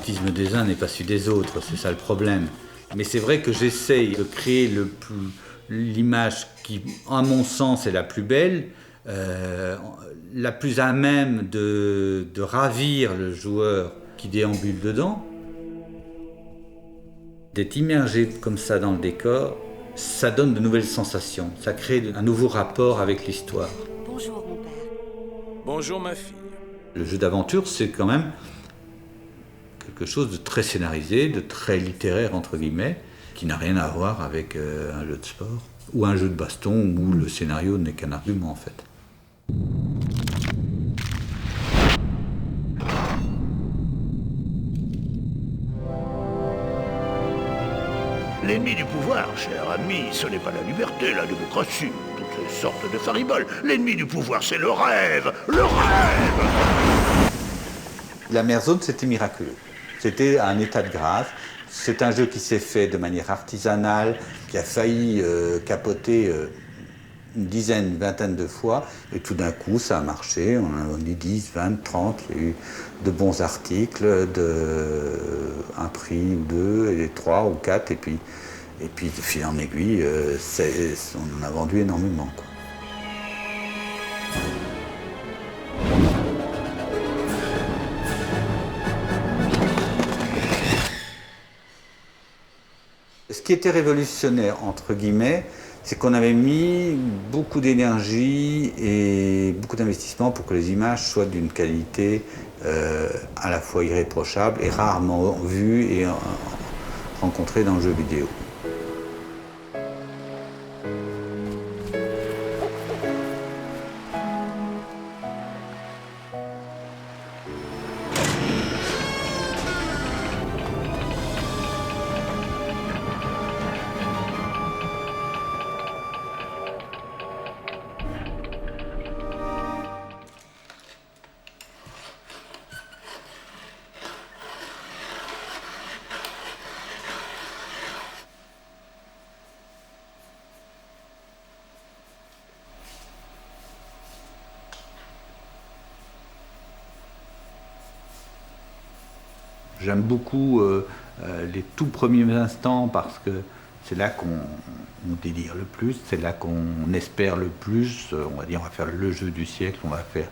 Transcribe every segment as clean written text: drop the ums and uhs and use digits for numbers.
l'artisme des uns n'est pas celui des autres, c'est ça le problème. Mais c'est vrai que j'essaye de créer l'image qui, à mon sens, est la plus belle, la plus à même de ravir le joueur qui déambule dedans. D'être immergé comme ça dans le décor, ça donne de nouvelles sensations, ça crée un nouveau rapport avec l'histoire. Bonjour mon père. Bonjour ma fille. Le jeu d'aventure, c'est quand même quelque chose de très scénarisé, de très littéraire entre guillemets, qui n'a rien à voir avec un jeu de sport ou un jeu de baston où le scénario n'est qu'un argument en fait. L'ennemi du pouvoir, cher ami, ce n'est pas la liberté, la démocratie, toutes ces sortes de fariboles. L'ennemi du pouvoir, c'est le rêve. Le rêve. La mer zone, c'était miraculeux. C'était un état de grâce. C'est un jeu qui s'est fait de manière artisanale, qui a failli capoter une dizaine, une vingtaine de fois. Et tout d'un coup, ça a marché. On a vendu 10, 20, 30. Il y a eu de bons articles, un prix ou deux, et 3 ou 4. Et puis de fil en aiguille, on en a vendu énormément, quoi. Ce qui était révolutionnaire, entre guillemets, c'est qu'on avait mis beaucoup d'énergie et beaucoup d'investissement pour que les images soient d'une qualité à la fois irréprochable et rarement vue et rencontrée dans le jeu vidéo. J'aime beaucoup les tout premiers instants parce que c'est là qu'on délire le plus, c'est là qu'on espère le plus. On va dire, on va faire le jeu du siècle, on va faire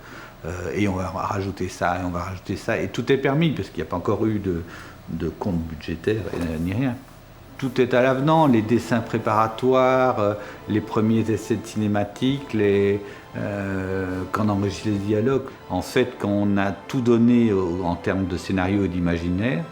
et on va rajouter ça, et on va rajouter ça. Et tout est permis parce qu'il n'y a pas encore eu de compte budgétaire ni rien. Tout est à l'avenant, les dessins préparatoires, les premiers essais de cinématique, quand on enregistre les dialogues. En fait, quand on a tout donné en termes de scénario et d'imaginaire,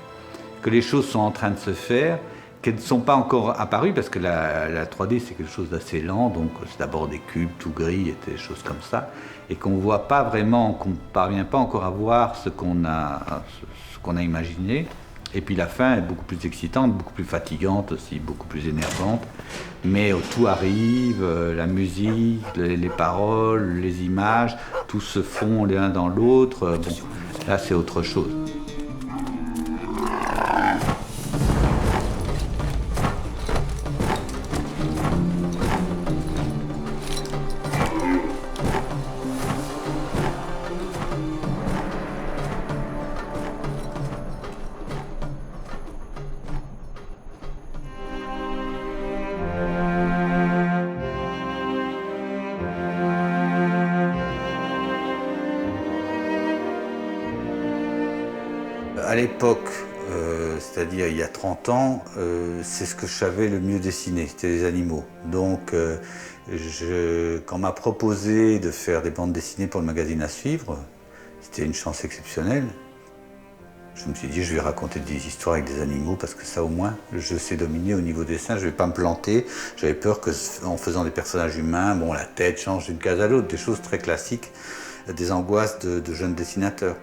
que les choses sont en train de se faire, qu'elles ne sont pas encore apparues, parce que la 3D c'est quelque chose d'assez lent, donc c'est d'abord des cubes tout gris et des choses comme ça, et qu'on ne voit pas vraiment, qu'on ne parvient pas encore à voir ce qu'on a imaginé. Et puis la fin est beaucoup plus excitante, beaucoup plus fatigante aussi, beaucoup plus énervante. Mais tout arrive, la musique, les paroles, les images, tout se fond l'un dans l'autre. Bon, là c'est autre chose. À l'époque, c'est-à-dire il y a 30 ans, c'est ce que je savais le mieux dessiner, c'était les animaux. Donc quand on m'a proposé de faire des bandes dessinées pour le magazine à suivre, c'était une chance exceptionnelle. Je me suis dit, je vais raconter des histoires avec des animaux parce que ça au moins, je sais dominer au niveau dessin, je ne vais pas me planter. J'avais peur qu'en faisant des personnages humains, bon, la tête change d'une case à l'autre, des choses très classiques, des angoisses de jeunes dessinateurs.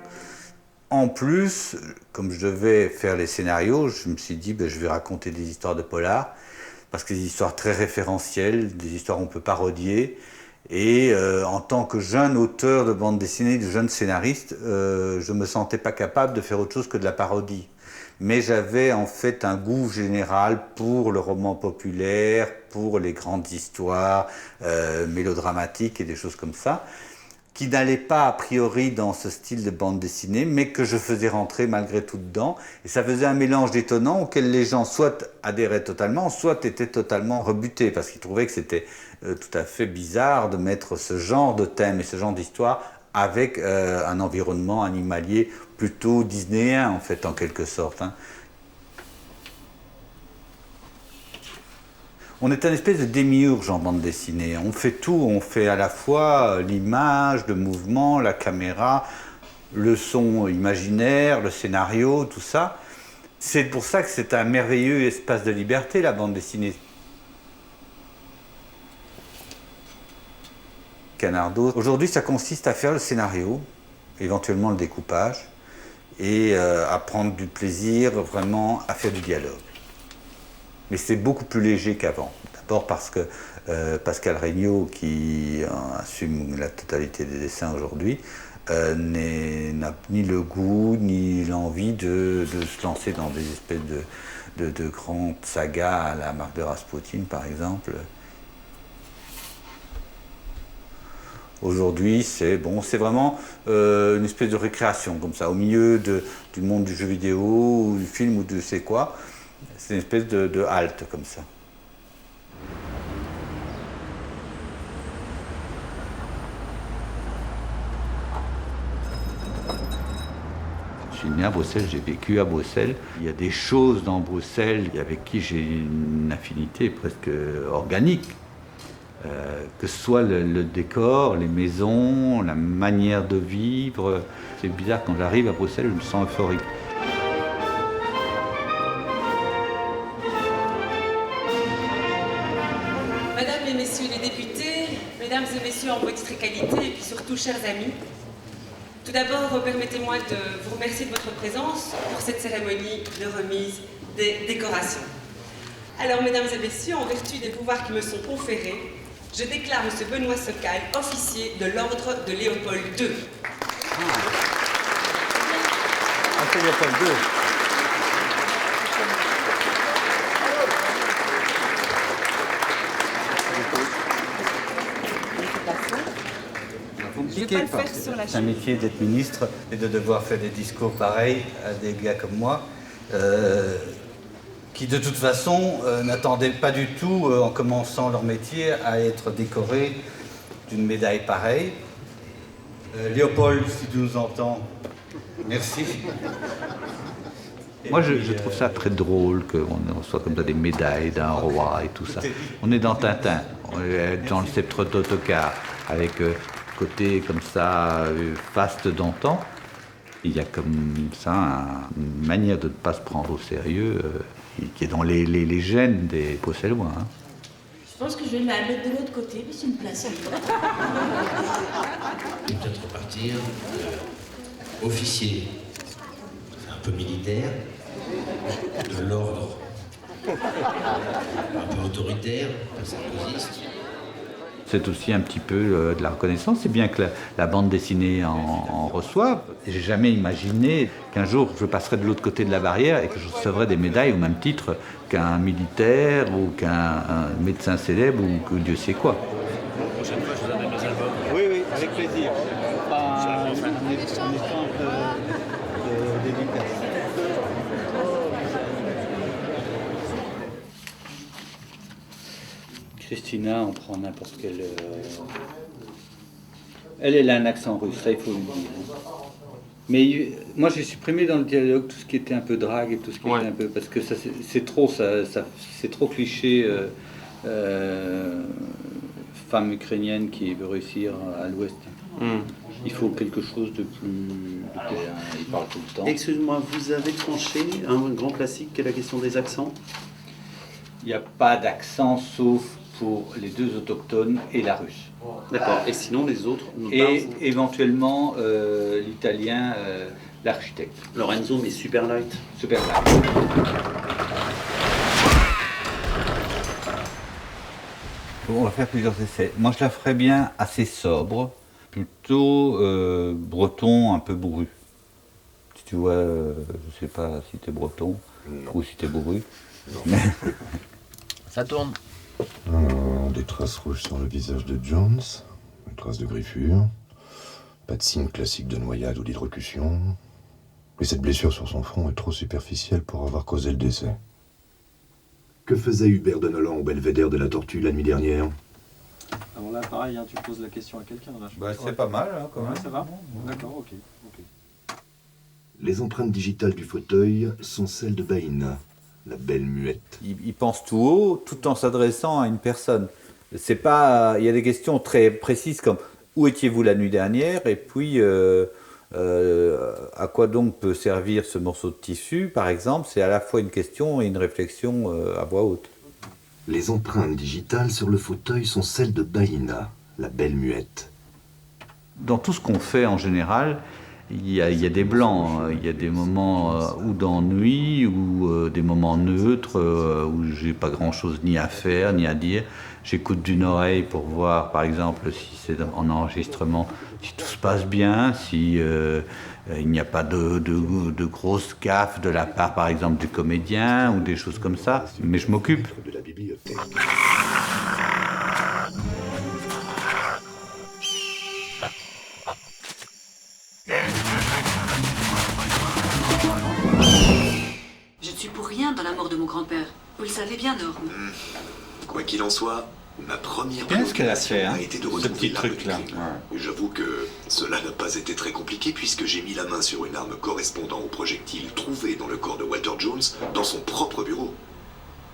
En plus, comme je devais faire les scénarios, je me suis dit, je vais raconter des histoires de polar, parce que des histoires très référentielles, des histoires où on peut parodier. Et en tant que jeune auteur de bande dessinée, de jeune scénariste, je ne me sentais pas capable de faire autre chose que de la parodie. Mais j'avais en fait un goût général pour le roman populaire, pour les grandes histoires mélodramatiques et des choses comme ça, qui n'allait pas a priori dans ce style de bande dessinée, mais que je faisais rentrer malgré tout dedans. Et ça faisait un mélange détonnant auquel les gens soit adhéraient totalement, soit étaient totalement rebutés, parce qu'ils trouvaient que c'était tout à fait bizarre de mettre ce genre de thème et ce genre d'histoire avec un environnement animalier plutôt disneyen, en fait, en quelque sorte. Hein. On est un espèce de démiurge en bande dessinée. On fait tout, on fait à la fois l'image, le mouvement, la caméra, le son imaginaire, le scénario, tout ça. C'est pour ça que c'est un merveilleux espace de liberté, la bande dessinée. Canardo. Aujourd'hui, ça consiste à faire le scénario, éventuellement le découpage, et à prendre du plaisir vraiment à faire du dialogue. Mais c'est beaucoup plus léger qu'avant. D'abord parce que Pascal Regnault, qui assume la totalité des dessins aujourd'hui, n'a ni le goût ni l'envie de se lancer dans des espèces de grandes sagas à la Marque de Rasputin, par exemple. Aujourd'hui, c'est vraiment une espèce de récréation, comme ça, au milieu du monde du jeu vidéo, ou du film, ou de c'est quoi. C'est une espèce de halte, comme ça. Je suis né à Bruxelles, j'ai vécu à Bruxelles. Il y a des choses dans Bruxelles avec qui j'ai une affinité presque organique. Que ce soit le décor, les maisons, la manière de vivre. C'est bizarre, quand j'arrive à Bruxelles, je me sens euphorique. Mesdames et messieurs les députés, mesdames et messieurs en votre qualité et puis surtout chers amis, tout d'abord permettez-moi de vous remercier de votre présence pour cette cérémonie de remise des décorations. Alors mesdames et messieurs, en vertu des pouvoirs qui me sont conférés, je déclare M. Benoît Socal officier de l'ordre de Léopold II. C'est Léopold II. C'est un métier d'être ministre et de devoir faire des discours pareils à des gars comme moi, qui de toute façon n'attendaient pas du tout, en commençant leur métier, à être décorés d'une médaille pareille. Léopold, si tu nous entends, merci. Moi, je trouve ça très drôle qu'on reçoit comme ça des médailles d'un roi et tout ça. On est dans Tintin, on est dans le sceptre d'Ottokar, avec côté comme ça, faste d'antan. Il y a comme ça une manière de ne pas se prendre au sérieux qui est dans les gènes des Bruxellois. Hein. Je pense que je vais la mettre de l'autre côté, puis c'est une place. Peut-être repartir officier, un peu militaire, de l'ordre, un peu autoritaire, un peu sarkozyste. C'est aussi un petit peu de la reconnaissance. C'est bien que la bande dessinée en reçoive. J'ai jamais imaginé qu'un jour je passerais de l'autre côté de la barrière et que je recevrais des médailles au même titre qu'un militaire ou qu'un médecin célèbre ou que Dieu sait quoi. La prochaine fois, je vous amène mes albums. Oui, oui, avec plaisir. En échange de dédicace. Christina, on prend n'importe quelle... Elle a un accent russe, ça il faut le dire. Mais moi j'ai supprimé dans le dialogue tout ce qui était un peu drague et tout ce qui était un peu... Parce que ça, c'est trop, c'est trop cliché. Femme ukrainienne qui veut réussir à l'ouest. Il faut quelque chose de plus... il parle tout le temps. Excuse-moi, vous avez tranché un grand classique qui est la question des accents? Il n'y a pas d'accent sauf pour les deux autochtones et la russe. D'accord. Et sinon les autres et éventuellement l'italien, l'architecte. Lorenzo, mais super light. Super light. On va faire plusieurs essais. Moi je la ferais bien assez sobre, plutôt breton, un peu bourru. Si tu vois, je sais pas si t'es breton ou si t'es bourru. Non. Ça tourne. Des traces rouges sur le visage de Jones, une trace de griffure, Pas de signe classique de noyade ou d'hydrocution. Et cette blessure sur son front est trop superficielle pour avoir causé le décès. Que faisait Hubert Denelan au belvédère de la Tortue la nuit dernière? Alors là, pareil, hein, tu poses la question à quelqu'un. C'est pas mal, hein, quand même. Ouais, ça va. D'accord, ok. Les empreintes digitales du fauteuil sont celles de Baïna, la belle muette. Il pense tout haut, tout en s'adressant à une personne. C'est pas, il y a des questions très précises comme où étiez-vous la nuit dernière, et puis à quoi donc peut servir ce morceau de tissu, par exemple. C'est à la fois une question et une réflexion à voix haute. Les empreintes digitales sur le fauteuil sont celles de Baïna, la belle muette. Dans tout ce qu'on fait en général, il y a des blancs, il y a des moments ou d'ennui, ou des moments neutres, où j'ai pas grand-chose ni à faire, ni à dire. J'écoute d'une oreille pour voir, par exemple, si c'est en enregistrement, si tout se passe bien, si il n'y a pas de grosses gaffes de la part, par exemple, du comédien, ou des choses comme ça. Mais je m'occupe. De la bibliothèque. Je ne suis pour rien dans la mort de mon grand-père. Vous le savez bien, Norm. Quoi qu'il en soit, ma première Bien ce qu'elle a fait, hein, a été de ce retrouver petit l'arme truc-là. du crime. J'avoue que cela n'a pas été très compliqué puisque j'ai mis la main sur une arme correspondant au projectile trouvé dans le corps de Walter Jones dans son propre bureau.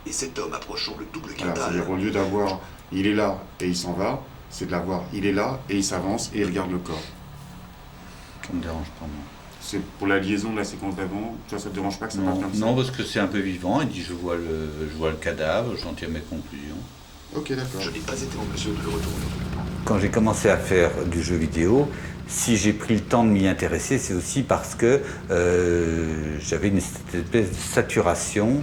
Et cet homme approchant le double quintal... C'est-à-dire, au lieu d'avoir « il est là et il s'en va », c'est de l'avoir « il est là et il s'avance et il regarde le corps ». Ça me dérange pas, moi. C'est pour la liaison de la séquence d'avant, ça te dérange pas que ça parte comme ça? Non, parce que c'est un peu vivant. Il dit je vois le cadavre, j'en tire mes conclusions. Ok, d'accord. Je n'ai pas été en mesure de le retourner. Quand j'ai commencé à faire du jeu vidéo, si j'ai pris le temps de m'y intéresser, c'est aussi parce que j'avais une espèce de saturation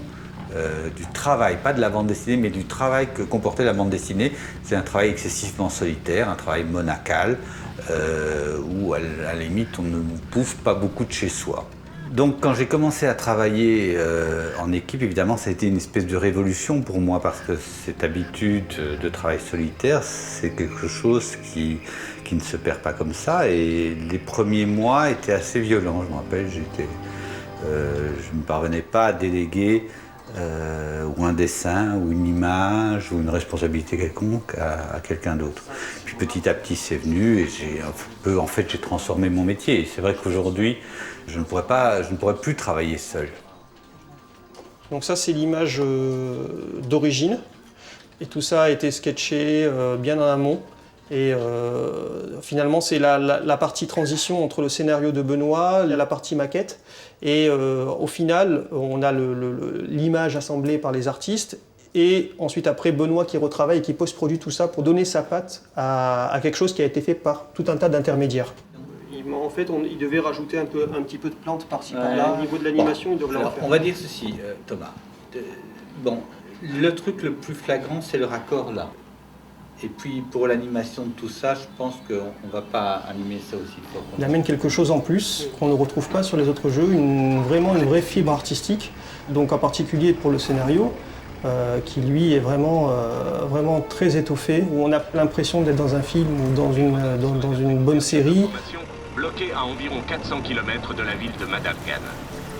du travail, pas de la bande dessinée, mais du travail que comportait la bande dessinée. C'est un travail excessivement solitaire, un travail monacal, où à la limite on ne bouffe pas beaucoup de chez soi. Donc quand j'ai commencé à travailler en équipe, évidemment ça a été une espèce de révolution pour moi, parce que cette habitude de travail solitaire, c'est quelque chose qui ne se perd pas comme ça, et les premiers mois étaient assez violents. Je me rappelle, je ne parvenais pas à déléguer ou un dessin, ou une image, ou une responsabilité quelconque à quelqu'un d'autre. Puis petit à petit c'est venu, et j'ai transformé mon métier. Et c'est vrai qu'aujourd'hui, je ne pourrais plus travailler seul. Donc ça c'est l'image d'origine, et tout ça a été sketché bien en amont. Et finalement c'est la partie transition entre le scénario de Benoît, la partie maquette. Et au final, on a l'image assemblée par les artistes, et ensuite après Benoît qui retravaille et qui post-produit tout ça pour donner sa patte à quelque chose qui a été fait par tout un tas d'intermédiaires. En fait, il devait rajouter un petit peu de plantes par-ci par-là. Au niveau de l'animation, il devrait Alors, on va dire ceci, Thomas. Bon, le truc le plus flagrant, c'est le raccord là. Et puis pour l'animation de tout ça, je pense qu'on ne va pas animer ça aussi fort. Il amène quelque chose en plus qu'on ne retrouve pas sur les autres jeux, vraiment une vraie fibre artistique, donc en particulier pour le scénario, qui lui est vraiment très étoffé, où on a l'impression d'être dans un film ou dans une bonne série. Bloqué à environ 400 km de la ville de Madafgan.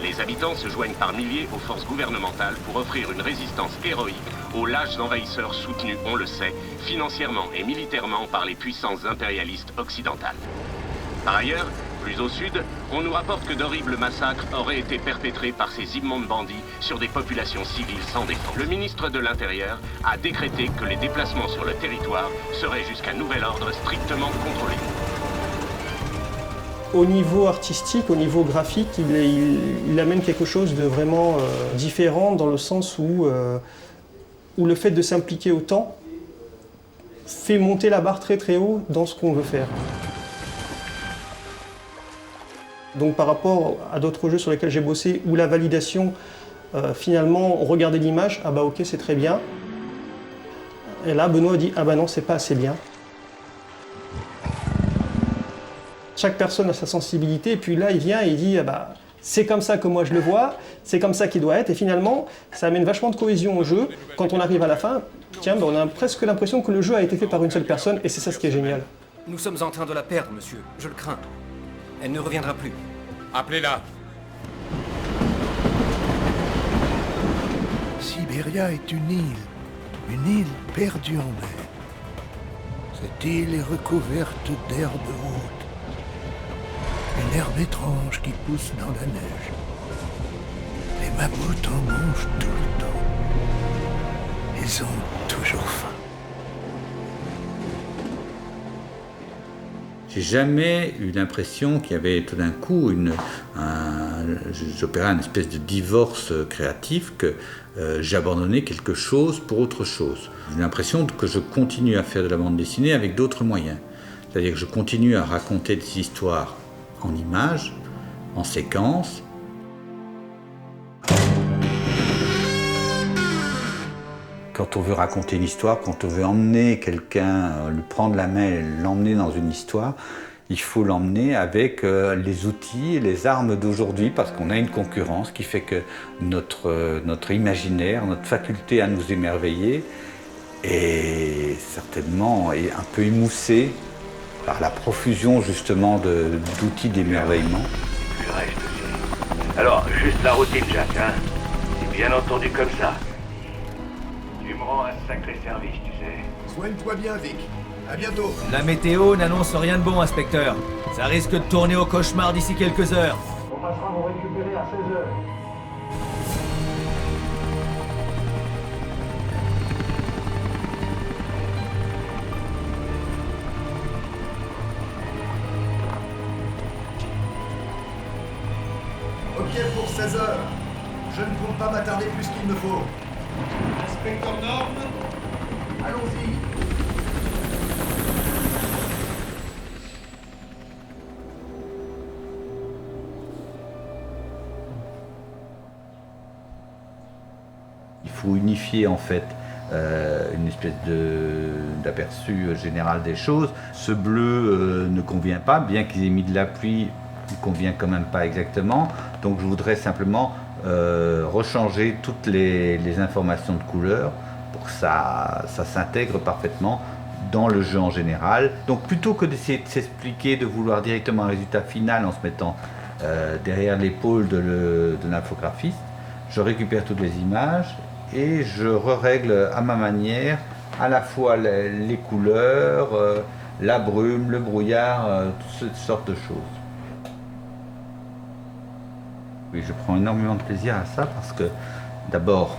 Les habitants se joignent par milliers aux forces gouvernementales pour offrir une résistance héroïque aux lâches envahisseurs soutenus, on le sait, financièrement et militairement par les puissances impérialistes occidentales. Par ailleurs, plus au sud, on nous rapporte que d'horribles massacres auraient été perpétrés par ces immondes bandits sur des populations civiles sans défense. Le ministre de l'Intérieur a décrété que les déplacements sur le territoire seraient jusqu'à nouvel ordre strictement contrôlés. Au niveau artistique, au niveau graphique, il amène quelque chose de vraiment différent, dans le sens où le fait de s'impliquer autant fait monter la barre très très haut dans ce qu'on veut faire. Donc par rapport à d'autres jeux sur lesquels j'ai bossé, où la validation, finalement, on regardait l'image, ah bah ok c'est très bien. Et là Benoît dit, ah bah non c'est pas assez bien. Chaque personne a sa sensibilité, et puis là il vient et il dit ah bah, c'est comme ça que moi je le vois, c'est comme ça qu'il doit être, et finalement ça amène vachement de cohésion au jeu. Quand on arrive à la fin, tiens, bah, on a presque l'impression que le jeu a été fait par une seule personne, et c'est ça ce qui est génial. Nous sommes en train de la perdre, monsieur. Je le crains. Elle ne reviendra plus. Appelez-la. Sibéria est une île perdue en mer. Cette île est recouverte d'herbes hautes. Une herbe étrange qui pousse dans la neige. Les mammouths en mangent tout le temps. Ils ont toujours faim. J'ai jamais eu l'impression qu'il y avait tout d'un coup j'opérais une espèce de divorce créatif, que j'abandonnais quelque chose pour autre chose. J'ai l'impression que je continue à faire de la bande dessinée avec d'autres moyens. C'est-à-dire que je continue à raconter des histoires en images, en séquences. Quand on veut raconter une histoire, quand on veut emmener quelqu'un, lui prendre la main et l'emmener dans une histoire, il faut l'emmener avec les outils et les armes d'aujourd'hui, parce qu'on a une concurrence qui fait que notre imaginaire, notre faculté à nous émerveiller est certainement un peu émoussée par la profusion justement d'outils d'émerveillement. Tu restes aussi. Alors, juste la routine, Jack, hein? C'est bien entendu comme ça. Tu me rends un sacré service, tu sais. Soigne-toi bien, Vic. À bientôt. La météo n'annonce rien de bon, inspecteur. Ça risque de tourner au cauchemar d'ici quelques heures. On passera vous récupérer à 16h. Ok pour 16h. Je ne compte pas m'attarder plus qu'il ne faut. Inspecteur Norm, allons-y. Il faut unifier en fait une espèce d'aperçu général des choses. Ce bleu ne convient pas, bien qu'ils aient mis de la pluie, il ne convient quand même pas exactement. Donc je voudrais simplement rechanger toutes les informations de couleur pour que ça s'intègre parfaitement dans le jeu en général. Donc plutôt que d'essayer de s'expliquer, de vouloir directement un résultat final en se mettant derrière l'épaule de l'infographiste, je récupère toutes les images et je règle à ma manière à la fois les couleurs, la brume, le brouillard, toutes ces sortes de choses. Oui, je prends énormément de plaisir à ça parce que d'abord,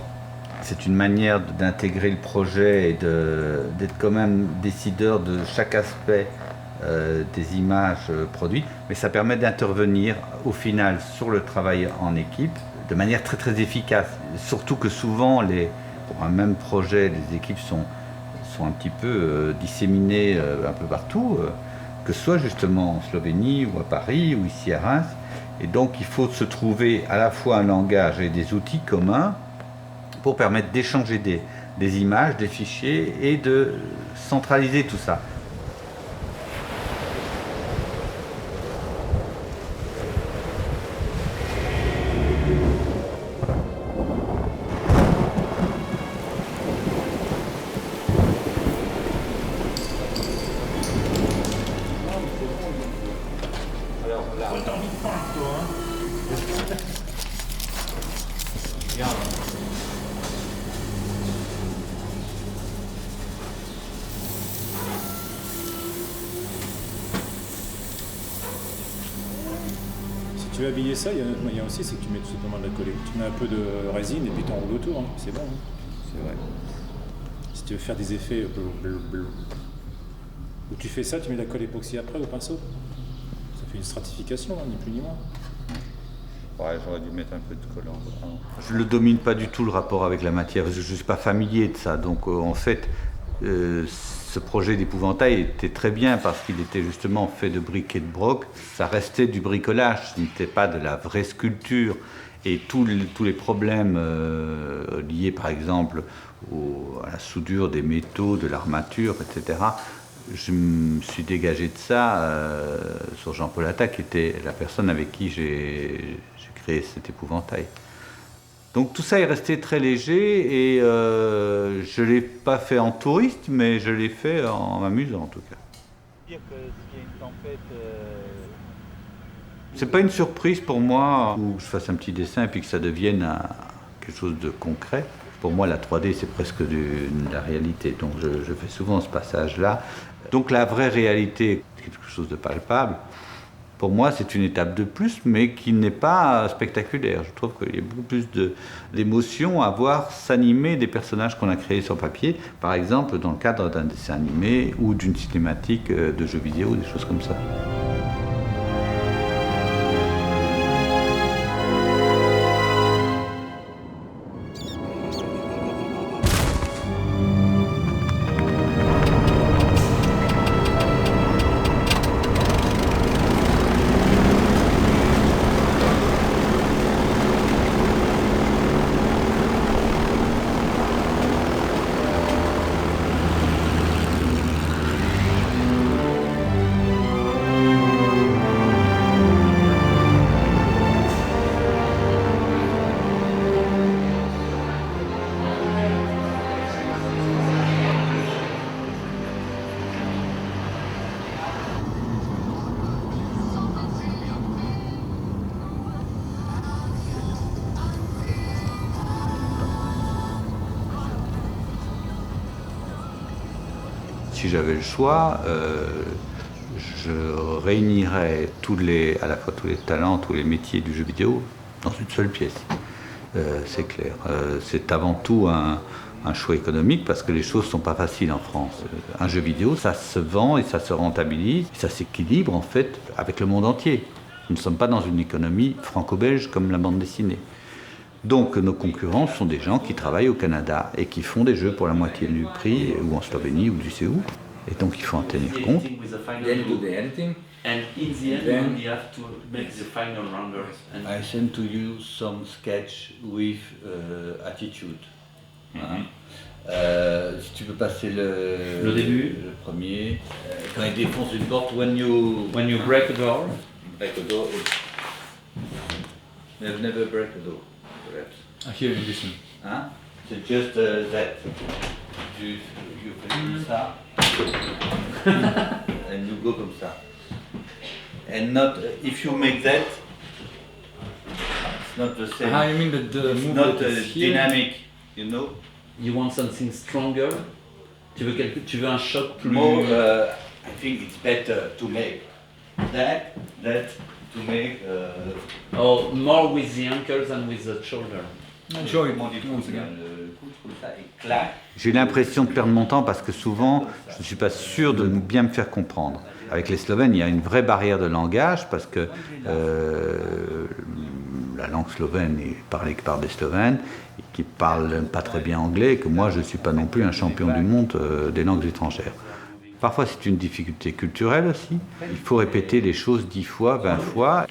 c'est une manière d'intégrer le projet et d'être quand même décideur de chaque aspect des images produites, mais ça permet d'intervenir au final sur le travail en équipe de manière très très efficace. Surtout que souvent, pour un même projet, les équipes sont un petit peu disséminées un peu partout, que ce soit justement en Slovénie ou à Paris ou ici à Reims. Et donc il faut se trouver à la fois un langage et des outils communs pour permettre d'échanger des images, des fichiers et de centraliser tout ça. Si tu veux habiller ça, il y a un autre moyen aussi, c'est que tu mets tout simplement de la colle. Tu mets un peu de résine et puis tu enroules autour, hein. C'est bon. Hein. C'est vrai. Si tu veux faire des effets où tu fais ça, tu mets de la colle époxy après au pinceau. Ça fait une stratification, hein, ni plus ni moins. Ouais, j'aurais dû mettre un peu de collant. Je ne le domine pas du tout le rapport avec la matière, parce que je ne suis pas familier de ça. Donc en fait, ce projet d'épouvantail était très bien parce qu'il était justement fait de briques et de broc. Ça restait du bricolage, ce n'était pas de la vraie sculpture. Et tous les problèmes liés par exemple à la soudure des métaux, de l'armature, etc., je me suis dégagé de ça sur Jean-Paul Atta, qui était la personne avec qui j'ai créé cet épouvantail. Donc tout ça est resté très léger et je ne l'ai pas fait en touriste, mais je l'ai fait en m'amusant en tout cas. C'est pas une surprise pour moi où je fasse un petit dessin et puis que ça devienne quelque chose de concret. Pour moi, la 3D, c'est presque de la réalité. Donc, je fais souvent ce passage-là. Donc, la vraie réalité, quelque chose de palpable, pour moi, c'est une étape de plus, mais qui n'est pas spectaculaire. Je trouve qu'il y a beaucoup plus d'émotions à voir s'animer des personnages qu'on a créés sur papier, par exemple dans le cadre d'un dessin animé ou d'une cinématique de jeux vidéo, des choses comme ça. Si j'avais le choix, je réunirais à la fois tous les talents, tous les métiers du jeu vidéo dans une seule pièce. C'est clair. C'est avant tout un choix économique parce que les choses ne sont pas faciles en France. Un jeu vidéo, ça se vend et ça se rentabilise, et ça s'équilibre en fait avec le monde entier. Nous ne sommes pas dans une économie franco-belge comme la bande dessinée. Donc nos concurrents sont des gens qui travaillent au Canada et qui font des jeux pour la moitié du prix, ou en Slovénie, ou du sais où. Et donc il faut en tenir compte. Then do the editing. And in the end, you only have to make the final render. I send to you some sketch with attitude. Si tu peux passer le début, le premier. Quand il défonce une porte, when you break a door, I've never break a door. Here in this one. Hein? C'est just that. You fais comme ça. And you go comme ça. And not, if you make that, it's not the same. You mean that the it's move not that is here, dynamic, you know? You want something stronger? Tu veux un choc plus... More, I think it's better to make that to make... Oh, more with the ankles than with the shoulder. J'ai l'impression de perdre mon temps parce que souvent, je ne suis pas sûr de bien me faire comprendre. Avec les Slovènes, il y a une vraie barrière de langage parce que la langue slovène est parlée que par des Slovènes qui ne parlent pas très bien anglais et que moi, je ne suis pas non plus un champion du monde des langues étrangères. Parfois, c'est une difficulté culturelle aussi. Il faut répéter les choses 10 fois, 20 fois.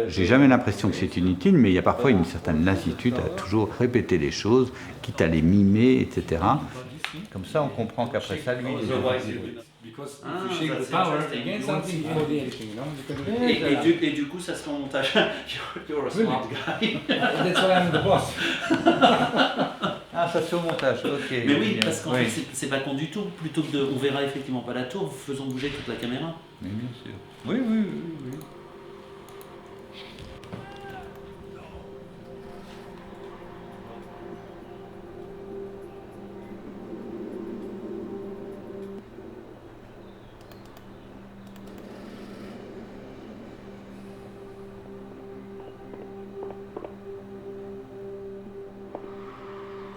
J'ai jamais l'impression que c'est inutile, mais il y a parfois une certaine lassitude à toujours répéter les choses, quitte à les mimer, etc. Comme ça, on comprend qu'après ça, lui... Et du coup, ça se fait en montage. You're a smart guy. That's why I'm the boss. Ah, ça se fait au montage, ok. Mais oui, parce qu'en fait, c'est pas con du tout. Plutôt que on verra effectivement pas la tour, faisons bouger toute la caméra. Mais bien sûr. Oui, oui, oui, oui.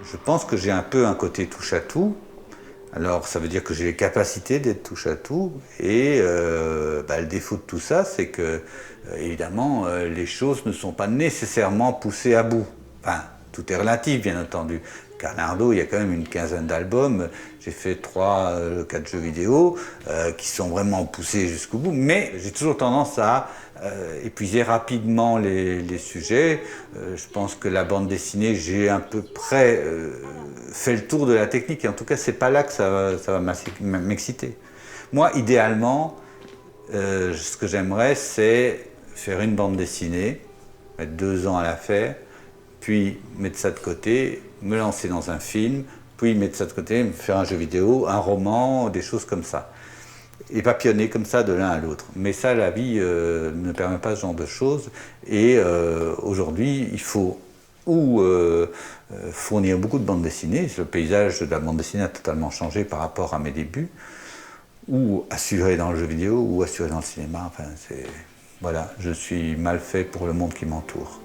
Je pense que j'ai un peu un côté touche-à-tout. Alors ça veut dire que j'ai les capacités d'être touche-à-tout. Et le défaut de tout ça, c'est que, évidemment, les choses ne sont pas nécessairement poussées à bout. Enfin, tout est relatif, bien entendu. Carnardo, il y a quand même une quinzaine d'albums. J'ai fait 3-4 jeux vidéo qui sont vraiment poussés jusqu'au bout. Mais j'ai toujours tendance à épuiser rapidement les sujets. Je pense que la bande dessinée, j'ai à peu près fait le tour de la technique. Et en tout cas, c'est pas là que ça va m'exciter. Moi, idéalement, ce que j'aimerais, c'est faire une bande dessinée, mettre 2 ans à la faire, puis mettre ça de côté, me lancer dans un film, puis mettre ça de côté, me faire un jeu vidéo, un roman, des choses comme ça. et papillonner comme ça de l'un à l'autre. Mais ça, la vie ne permet pas ce genre de choses. Et aujourd'hui, il faut fournir beaucoup de bandes dessinées. Le paysage de la bande dessinée a totalement changé par rapport à mes débuts. Ou assurer dans le jeu vidéo, ou assurer dans le cinéma. Enfin, voilà, je suis mal fait pour le monde qui m'entoure.